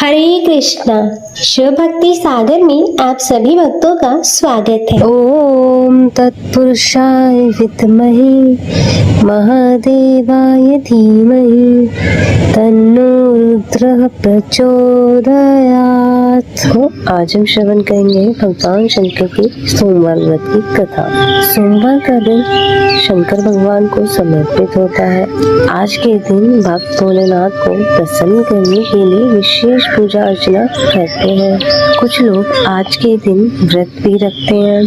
हरे कृष्णा। शिव भक्ति सागर में आप सभी भक्तों का स्वागत है। ओम तत्पुरुषाय विद्महे महादेवाय धीमहि तन्नो रुद्रः प्रचोदयात्। तो आज हम श्रवण करेंगे भगवान शंकर की सोमवार व्रत की कथा। सोमवार का दिन शंकर भगवान को समर्पित होता है। आज के दिन भक्त भोलेनाथ को प्रसन्न करने के लिए विशेष पूजा अर्चना करते हैं। कुछ लोग आज के दिन व्रत भी रखते हैं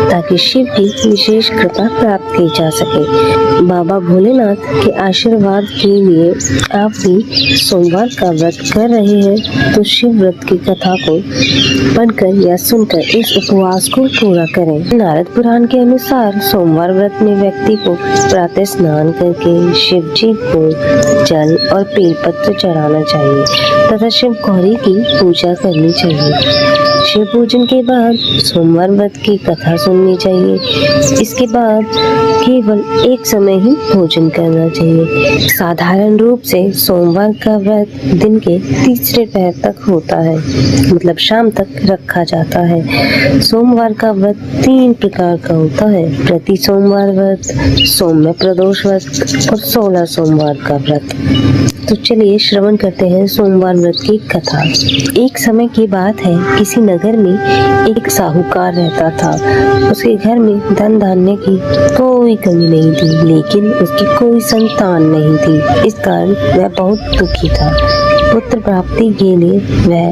ताकि शिव की विशेष कृपा प्राप्त की जा सके। बाबा भोलेनाथ के आशीर्वाद के लिए आप भी सोमवार का व्रत कर रहे हैं तो शिव व्रत की कथा को पढ़कर या सुनकर इस उपवास को पूरा करें। नारद पुराण के अनुसार सोमवार व्रत में व्यक्ति को प्रातः स्नान करके शिव जी को जल और बेलपत्र चढ़ाना चाहिए तथा शिव गौरी की पूजा करनी चाहिए। शिव पूजन के बाद सोमवार व्रत की कथा सुननी चाहिए। इसके बाद केवल एक समय ही भोजन करना चाहिए। साधारण रूप से सोमवार का व्रत दिन के तीसरे पहर तक होता है, मतलब शाम तक रखा जाता है। सोमवार का व्रत 3 प्रकार का होता है: प्रति सोमवार व्रत, सौम्य प्रदोष व्रत और 16 सोमवार का व्रत। तो चलिए श्रवण करते हैं सोमवार व्रत की कथा। एक समय की बात है, किसी नगर में एक साहूकार रहता था। उसके घर में धन धान्य की कोई कमी नहीं थी, लेकिन उसकी कोई संतान नहीं थी। इस कारण वह बहुत दुखी था। पुत्र प्राप्ति के लिए वह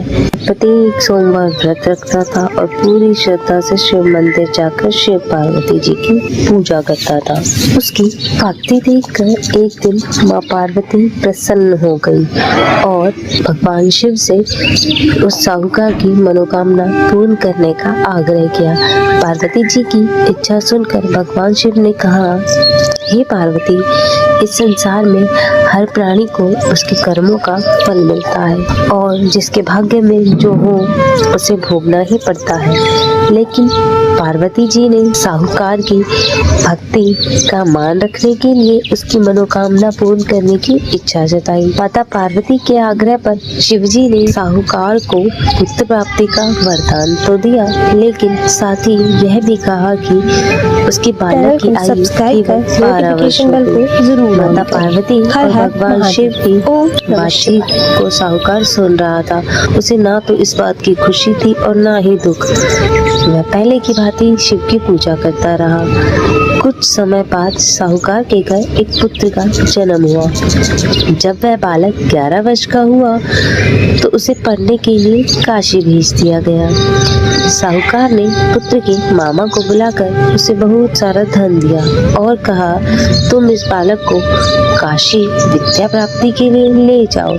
प्रत्येक सोमवार व्रत रखता था और पूरी श्रद्धा से शिव मंदिर जाकर शिव पार्वती जी की पूजा करता था। उसकी भक्ति देखकर एक दिन माँ पार्वती प्रसन्न हो गई और भगवान शिव से उस साहूकार की मनोकामना पूर्ण करने का आग्रह किया। पार्वती जी की इच्छा सुनकर भगवान शिव ने कहा, हे पार्वती, इस संसार में हर प्राणी को उसके कर्मों का फल मिलता है और जिसके भाग्य में जो हो उसे भोगना ही पड़ता है। लेकिन पार्वती जी ने साहूकार की भक्ति का मान रखने के लिए उसकी मनोकामना पूर्ण करने की इच्छा जताई। माता पार्वती के आग्रह पर शिवजी ने साहूकार को पुत्र प्राप्ति का वरदान तो दिया, लेकिन साथ ही यह भी कहा कि उसके बालक की आयु केवल 12 वर्ष जरूर। माता पार्वती और भगवान शिव की बातचीत को साहूकार सुन रहा था। उसे ना तो इस बात की खुशी थी और ना ही दुख। वह पहले की भांति शिव की पूजा करता रहा। कुछ समय बाद साहूकार के घर एक पुत्र का जन्म हुआ। जब वह बालक 11 वर्ष का हुआ तो उसे पढ़ने के लिए काशी भेज दिया गया। साहूकार ने पुत्र के मामा को बुलाकर उसे बहुत सारा धन दिया और कहा, तुम इस बालक को काशी विद्या प्राप्ति के लिए ले जाओ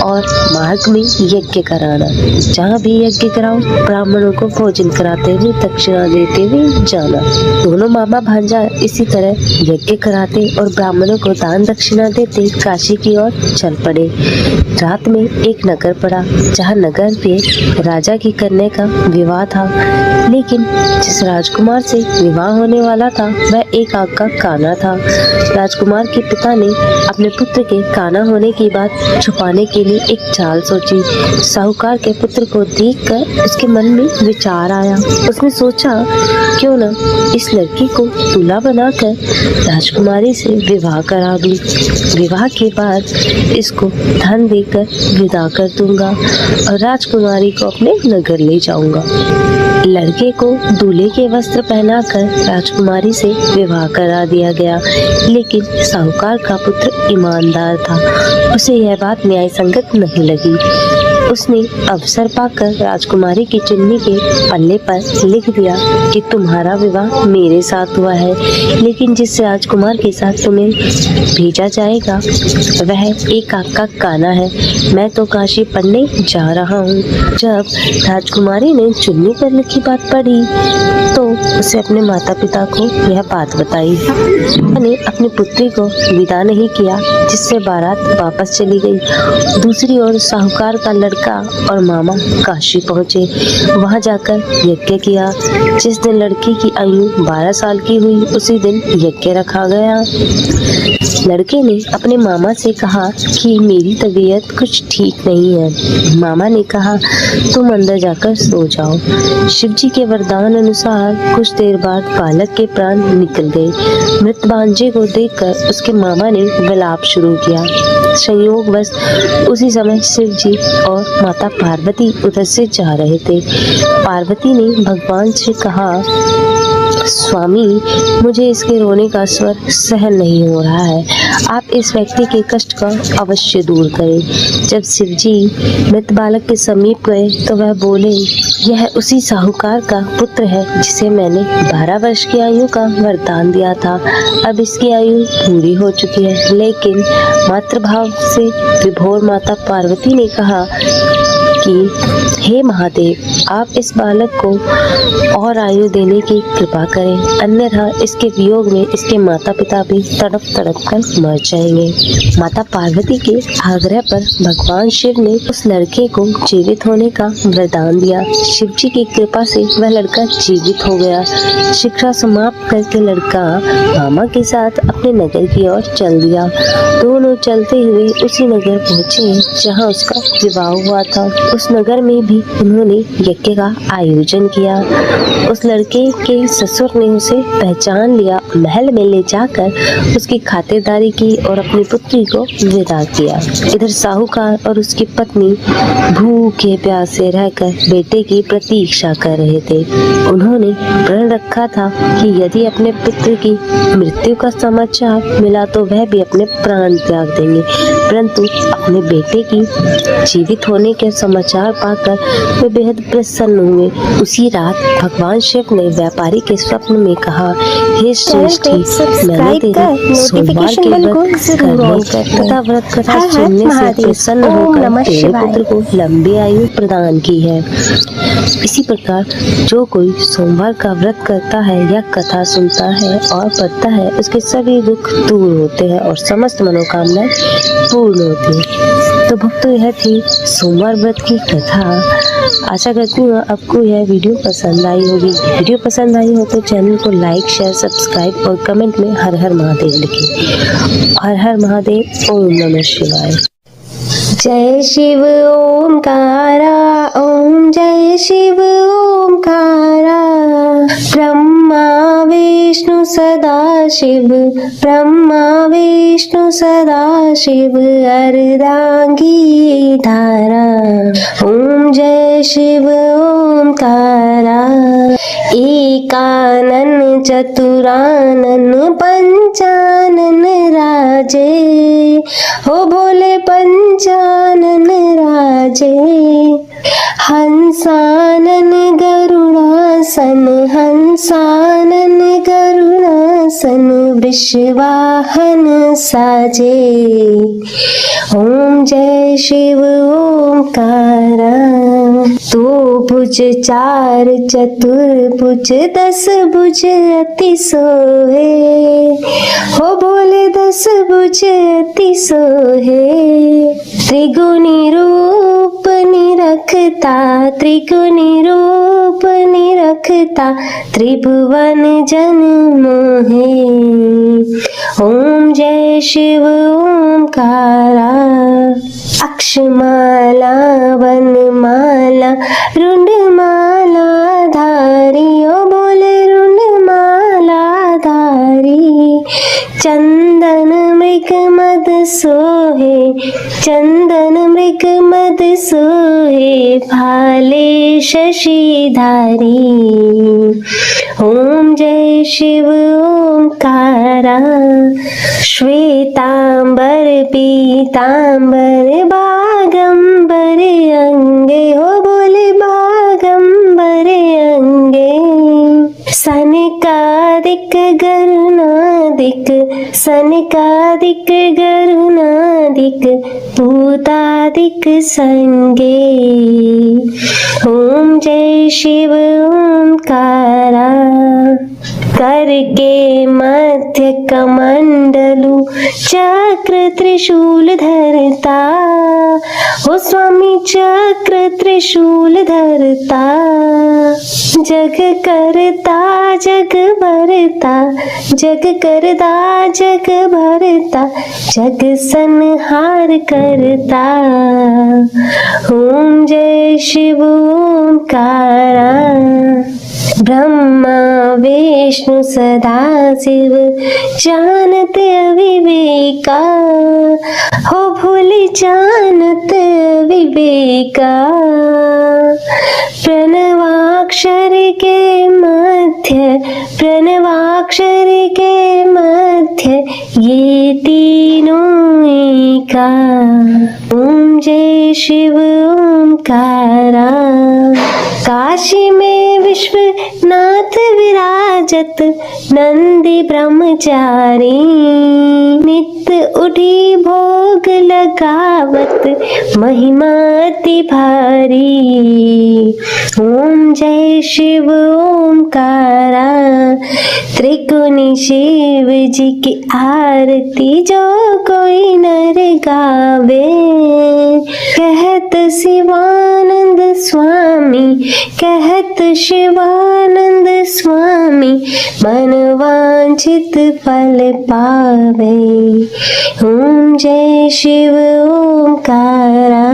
और मार्ग में यज्ञ कराना। जहाँ भी यज्ञ कराओ ब्राह्मणों को भोजन कराते हुए दक्षिणा देते हुए जाना। दोनों मामा भांजा इसी तरह यज्ञ कराते और ब्राह्मणों को दान दक्षिणा देते काशी की ओर चल पड़े। रात में एक नगर पड़ा जहाँ नगर पे राजा की कन्या का विवाह था, लेकिन जिस राजकुमार से विवाह होने वाला था वह एक आग का काना था। राजकुमार के पिता ने अपने पुत्र के काना होने की बात छुपाने के लिए एक चाल सोची। साहूकार के पुत्र को देखकर उसके मन में विचार आया। उसने सोचा, क्यों न इस लड़की को दूल्हा बनाकर राजकुमारी से विवाह करा दूं। विवाह के बाद इसको धन देकर विदा कर दूंगा और राजकुमारी को अपने नगर ले जाऊंगा। लड़के को दूल्हे के वस्त्र पहनाकर राजकुमारी से विवाह करा दिया गया, लेकिन साहूकार का पुत्र ईमानदार था। उसे यह बात न्याय संगत नहीं लगी। उसने अवसर पाकर राजकुमारी की चुन्नी के पल्ले पर लिख दिया कि तुम्हारा विवाह मेरे साथ हुआ है, लेकिन जिस राजकुमार के साथ तुम्हें भेजा जाएगा वह एक आग का काना है। मैं तो काशी पढ़ने जा रहा हूँ। जब राजकुमारी ने चुन्नी पर लिखी बात पढ़ी तो उसे अपने माता पिता को यह बात बताई। मैंने अपनी पुत्री को विदा नहीं किया, जिससे बारात वापस चली गई। दूसरी ओर साहूकार का लड़का लड़का और मामा काशी पहुंचे। वहां जाकर यज्ञ किया। जिस दिन लड़की की आयु 12 साल की हुई उसी दिन यज्ञ रखा गया। लड़के ने अपने मामा से कहा कि मेरी तबीयत कुछ ठीक नहीं है। मामा ने कहा तुम अंदर जाकर सो जाओ। शिवजी के वरदान अनुसार कुछ देर बाद बालक के प्राण निकल गए। मृत भांजे को देखकर उसके मामा ने विलाप शुरू किया। संयोगवश उसी समय शिवजी और माता पार्वती उधर से जा रहे थे। पार्वती ने भगवान से कहा स्वामी, मुझे इसके रोने का स्वर सहन नहीं हो रहा है। आप इस व्यक्ति के कष्ट का अवश्य दूर करें। जब शिवजी मृत बालक के समीप गए तो वह बोले, यह उसी साहूकार का पुत्र है जिसे मैंने 12 वर्ष की आयु का वरदान दिया था। अब इसकी आयु पूरी हो चुकी है। लेकिन मातृभाव से विभोर माता पार्वती ने कहा कि हे महादेव, आप इस बालक को और आयु देने की कृपा करें, अन्यथा इसके वियोग में इसके माता पिता भी तड़प तड़प कर मर जाएंगे। माता पार्वती के आग्रह पर भगवान शिव ने उस लड़के को जीवित होने का वरदान दिया। शिव जी की कृपा से वह लड़का जीवित हो गया। शिक्षा समाप्त करके लड़का मामा के साथ अपने नगर की ओर चल दिया। दोनों चलते हुए उसी नगर पहुँचे जहाँ उसका विवाह हुआ था। उस नगर में भी उन्होंने यज्ञ का आयोजन किया। उस लड़के के ससुर ने उसे पहचान लिया। महल में ले जाकर उसकी खातिरदारी की और अपनी पुत्री को विदा किया। इधर साहूकार और उसकी पत्नी भूखे प्यासे रहकर बेटे की प्रतीक्षा कर रहे थे। उन्होंने प्रण रखा था कि यदि अपने पुत्र की मृत्यु का समाचार मिला तो वह भी अपने प्राण त्याग देंगे, परंतु अपने बेटे की जीवित होने के समाचार पाकर वे बेहद प्रसन्न हुए। उसी रात भगवान शिव ने व्यापारी के स्वप्न में कहा, हे श्रेष्ठी, मैंने तेरे सोमवार के व्रत करने तथा व्रत कथा सुनने से प्रसन्न होकर तेरे पुत्र को लंबी आयु प्रदान की है। इसी प्रकार जो कोई सोमवार का व्रत करता है या कथा सुनता है और पढ़ता है, उसके सभी दुख दूर होते हैं और समस्त मनोकामनाएं पूर्ण होती हैं। तो भक्तों, यह थी सोमवार व्रत की कथा। आशा करती हूँ आपको यह वीडियो पसंद आई होगी। वीडियो पसंद आई हो तो चैनल को लाइक, शेयर, सब्सक्राइब और कमेंट में हर हर महादेव लिखें। हर हर महादेव। ओम नमः शिवाय। जय शिव ओमकारा, ओम जय शिव ओमकारा। ब्रह्मा विष्णु सदा शिव, ब्रह्मा विष्णु सदा शिव, अर्धांगी धारा। ओम जय शिव ओमकारा। एकानन चतुरानन पंचानन राजे, हो भोले पंचानन राजे। हंसानन गरुड़ासन, हंसानन गरुड़ासन, वृषवाहन साजे। ओम जय शिव ओमकारा। दो भुज चार चतुर्भुज, 10 भुज अति सोहे, हो भोले 10 भुज अति सोहे। त्रिगुणी रूप निरखता, त्रिगुणी रूप निरखता, त्रिभुवन जन मोहे। ओम जय शिव ओमकारा। अक्षमाला वनमाला रुंडमाला धारी, ओ बोले रुंडमाला धारी। चंदन मृग मद सोहे, चंदन मृग मद सोहे, भाले शशिधारी। ओम जय शिव ओमकारा। श्वेतांबर पीतांबर बागंबर अंगे, हो बोले बागंबर अंगे। सनकादिक गरुणादिक, सनकादिक गरुणादिक, भूतादिक संगे। ओम जय शिव ओमकारा। कर के मध्य कमंडलु चक्र त्रिशूल धरता, ओ स्वामी चक्र त्रिशूल धरता, जग करता जग भरता, जग करता जग भरता, जग संहार करता। ओम जय शिव ओंकारा, ब्रह्मा विष्णु सदा शिव जानत विवेका, हो भूल जानत विवेका। प्रणवाक्षर के मध्य, प्रणवाक्षर के मध्य ये तीनों एका। ओम जय शिव ओंकारा। काशी में विश्वनाथ विराजत, नंदी ब्रह्मचारी, नित्य उठी भोग लगावत, महिमा अति भारी। ओम जय शिव ओंकारा। त्रिकोणी शिव जी की आरती जो कोई नर गावे, कहत शिवानंद स्वामी, कहत शिवानंद स्वामी, मन वांछित फल पावे। ओम जय शिव ओंकारा,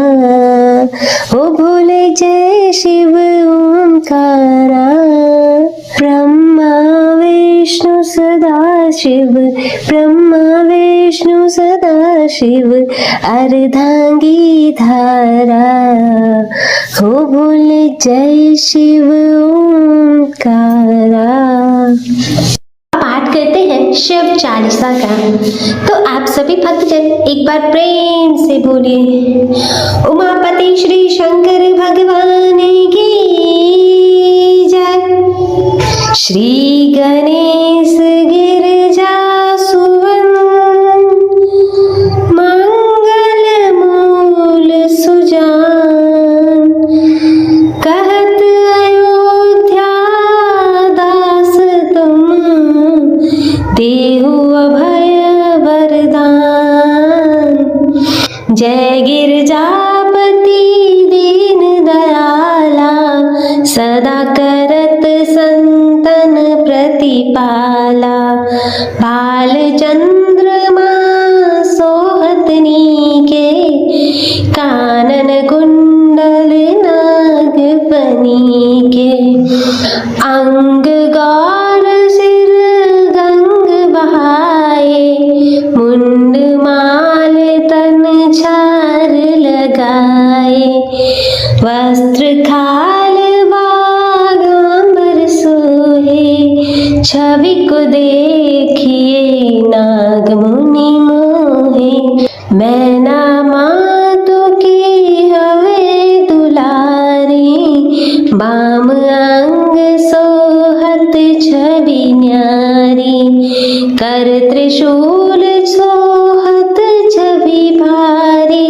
ओ भोले जय शिव ओंकारा। ब्रह्मा विष्णु सदा शिव, ब्रह्मा विष्णु सदा शिव, अर्धांगी धारा, हो भोले जय शिव ओंकारा। पाठ करते हैं शिव चालीसा का, तो आप सभी भक्तजन एक बार प्रेम से बोलिए, उमापति श्री शंकर भगवान की जय। श्री गणेश गिरिजा सुवन, मंगल मूल सुजान, कहत अयोध्या दास तुम, देहु अभय वरदान। जय गिरजापति दीन दयाला, सदा करत संतन प्रतिपाला। बाल चंद्रमा सोहत नीके, कानन कुंडल नाग फनीके। अंग गौर सिर गंग बहाए, मुंड माल तन छार लगाए। वस्त्र खाल बागांबर सोहे, छवि को देखिए नाग मुनि मोहे। मैना मातु की हवे दुलारी, बाम अंग सोहत छवि न्यारी। कर त्रिशूल सोहत छवि भारी,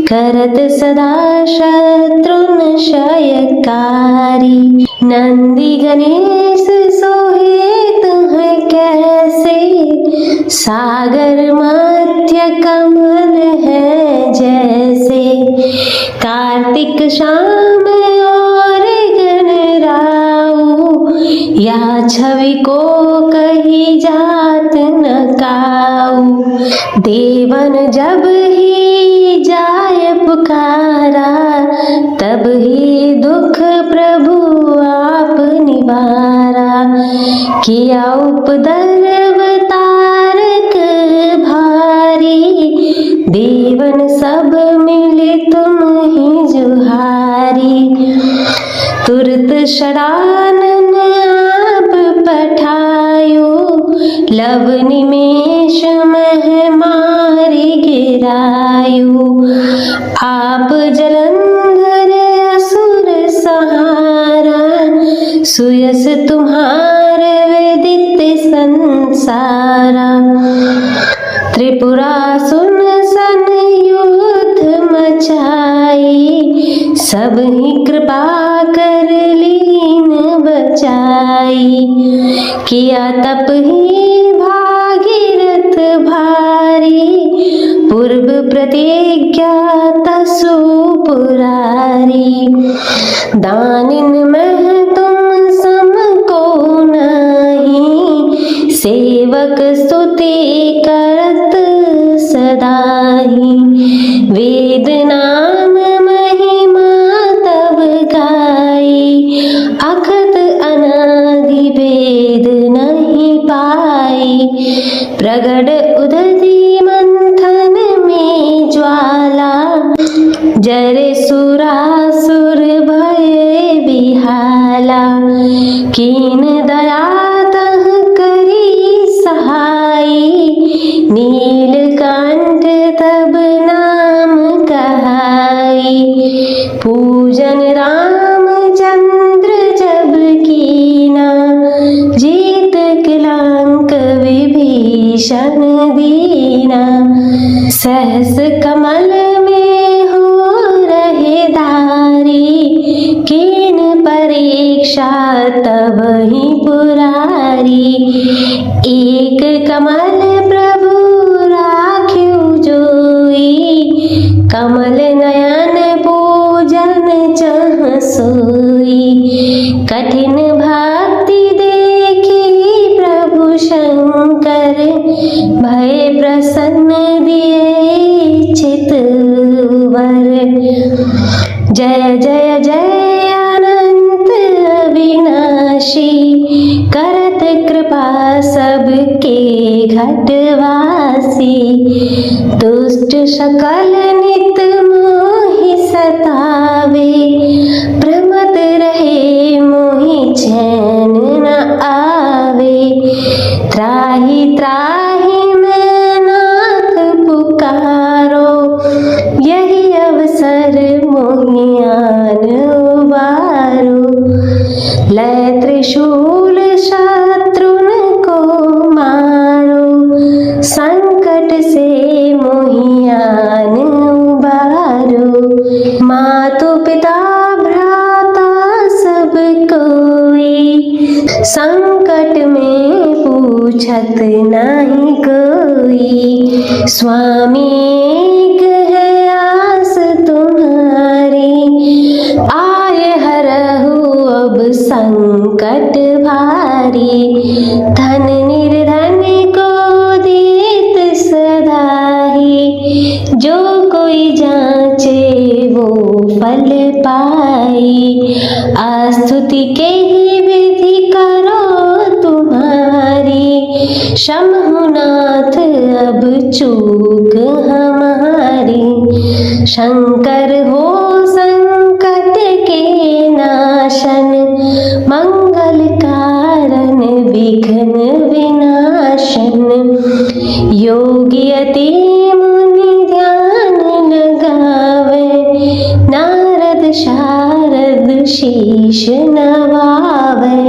करत सदा शत्रुन क्षयकारी। नंदी गणेश सोहे तुम्हें कैसे, सागर मध्य कमल है जैसे। कार्तिक शाम और गणराऊ, या छवि को कही जात न काऊ। देवन जब ही जाय पुकारा, तब ही दुख प्रभु आप निवारा। किया उपद्रव तारक भारी, देवन सब मिले तुम ही जुहारी। तुरत शरानन आप पठायो, लव निमेष मह मारी गिरायो। आप जलंधर असुर सहारा, सुयस तुम्हार विदित संसारा। त्रिपुरा सुन सन युद्ध मचाई, सब ही कृपा कर लीन बचाई। जाई। किया तप ही भागीरथ भारी, पूर्व प्रतिज्ञा तसु पुरारी। दानिन में तुम सम को नहीं, सेवक स्तुति करत सदाही। वेद नाम महिमा तब गाई, अखत अनादि भेद नहीं पाई। प्रगट उदधि मंथन में ज्वाला, जरे सुरासुर भय बिहाला। कीन दया तह करी सहाई, नीलकंठ तब नाम कहाई। पूजन रामचंद्र जब कीना, जीत किलंक विभीषण दीना। सहस कमल में हो रहे धारी, कीन परीक्षा तब ही पुरारी। एक कमल प्रभु राख्यु जोई, कमल नयन पूजन चह सोई। कठिन भक्ति देखी प्रभु शंकर, भय प्रसन्न दिए चित वर। जय जय जय अनंत अविनाशी, करत कृपा सबके घटवासी। दुष्ट सकल नित मोहि सतावे, प्रमत रहे मोहि चैन न आवे। त्राहि त्राहि मैं नाथ पुकारो, यही अवसर मोहि आन उबारो। लय त्रिशूल शत्रुन को मारो, संकट से मोहि आन उबारो। मातु पिता भ्राता सब कोई, संकट में पूछत नहीं कोई। स्वामी एक है आस तुम्हारी, आय हरहु अब संकट भारी। धन निर्धन को देत सदाही, जो कोई जांचे वो फल पाई। आस्तुति के ही विधि करो तुम्हारी, शंभुनाथ अब चूक हमारी। शंकर हो संकट के नाशन, मंगल कारण विघ्न विनाशन। योगी अति मुनि ध्यान लगावे, नारद शारद शीश नवावे।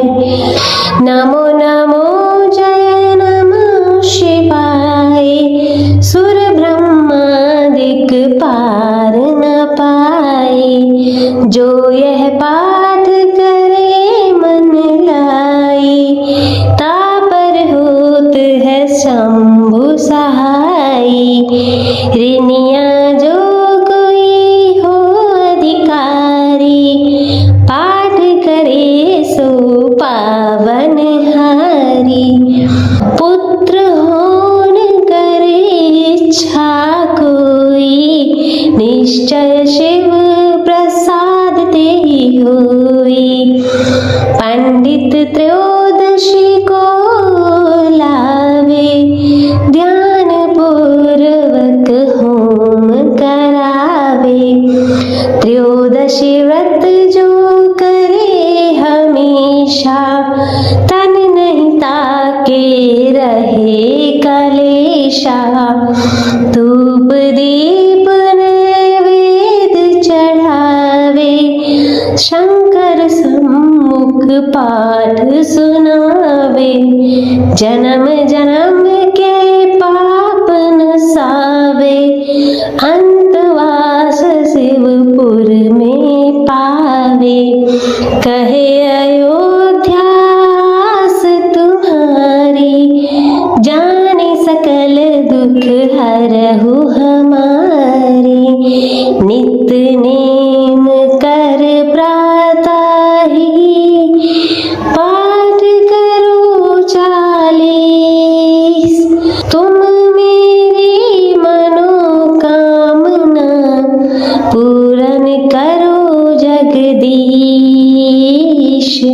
नमो नमो जय नमः शिवाय, सुर ब्रह्मादिक पार न पाए। जो यह पाठ करे मन लाई, तापर होत है शंभु सहाई। ऋणिया जो कोई हो अधिकारी, पाठ करे सो पावन हारी। पुत्र होन करे इच्छा कोई, निश्चय शिव प्रसाद तेहि होई। पंडित त्रयोदशी को लावे, ध्यान पूर्वक होम करावे। त्रयोदशी व्रत जो करे हमेशा, तन नहीं ताके रहे कलेशा। धूप दीप नैवेद्य चढ़ावे, शंकर सम्मुख पाठ सुनावे। जन्म जन्म के पाप नसावे, अंतवास शिवपुर में पावे। कहे अयोध्या देश।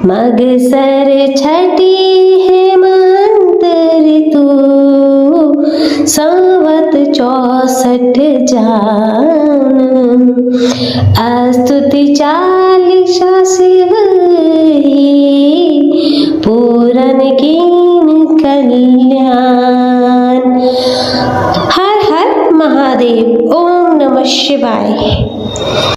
मगसर छठी है मंतर तू, संवत 64 जान। स्तुति चालीसा शिव पूरन कीन कल्याण। हर हर महादेव। ओम नमः शिवाय।